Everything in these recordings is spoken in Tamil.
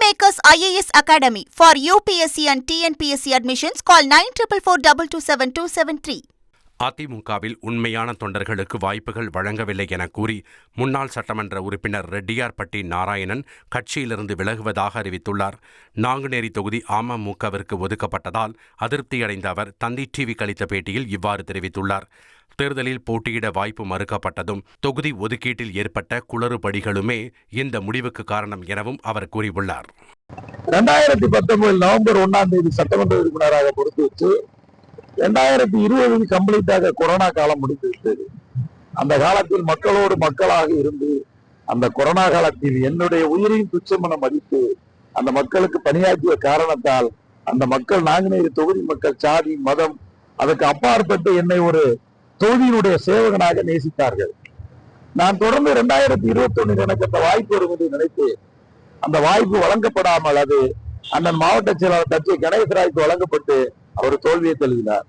Kingmakers IAS Academy for UPSC and TNPSC admissions. Call 9442272273. அதிமுகவில் உண்மையான தொண்டர்களுக்கு வாய்ப்புகள் வழங்கவில்லை என கூறி முன்னாள் சட்டமன்ற உறுப்பினர் ரெட்டியார்பட்டி நாராயணன் கட்சியிலிருந்து விலகுவதாக அறிவித்துள்ளார். நாங்குநேரி தொகுதி அமமுகவிற்கு ஒதுக்கப்பட்டதால் அதிருப்தியடைந்த அவர் தந்தி டிவிக்கு அளித்த பேட்டியில் இவ்வாறு தெரிவித்துள்ளார். தேர்தலில் போட்டியிட வாய்ப்பு மறுக்கப்பட்டதும் தொகுதி ஒதுக்கீட்டில் ஏற்பட்ட குளறுபடிகளுமே இந்த முடிவுக்கு காரணம் எனவும் அவர் கூறியுள்ளார். 2019 நவம்பர் 1ஆம் தேதி சட்டமன்ற உறுப்பினராக பொறுத்து வச்சு 2020 கம்ப்ளீட்டாக கொரோனா காலம் முடிந்துவிட்டது. அந்த காலத்தில் மக்களோடு மக்களாக இருந்து அந்த கொரோனா காலத்தில் என்னுடைய உயிரையும் துச்சமென மதித்து அந்த மக்களுக்கு பணியாற்றிய காரணத்தால் அந்த மக்கள் நாங்குநேரி தொகுதி மக்கள் சாதி மதம் அதற்கு அப்பாற்பட்டு என்னை ஒரு தொகுதியினுடைய சேவகனாக நேசித்தார்கள். நான் தொடர்ந்து 2021 எனக்கு அந்த வாய்ப்பு வரும் என்று நினைத்து அந்த வாய்ப்பு வழங்கப்படாமல் அது அண்ணன் மாவட்ட செயலாளர் தச்சை கணேசராய்க்கு வழங்கப்பட்டு அவர் தோல்வியை தழுவினார்.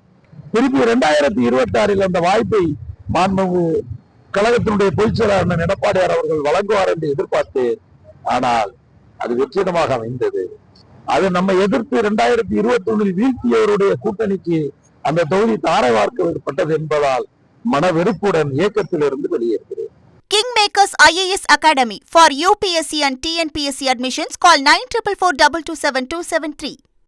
திருப்பி 2026 அந்த வாய்ப்பை மாண்புமிகு கழகத்தினுடைய பொதுச் செயலாளர் எடப்பாடியார் அவர்கள் வழங்குவார் என்று எதிர்பார்த்து, ஆனால் அது வெற்றிடமாக அமைந்தது. அது நம்ம எதிர்த்து 2021 வீழ்த்தியவருடைய கூட்டணிக்கு அந்த தொகுதி தாரை வார்க்கப்பட்டது என்பதால் மனவெறுப்புடன் இயக்கத்திலிருந்து வெளியேறுகிறேன். Kingmakers IAS Academy for UPSC and TNPSC admissions. Call 9442272273.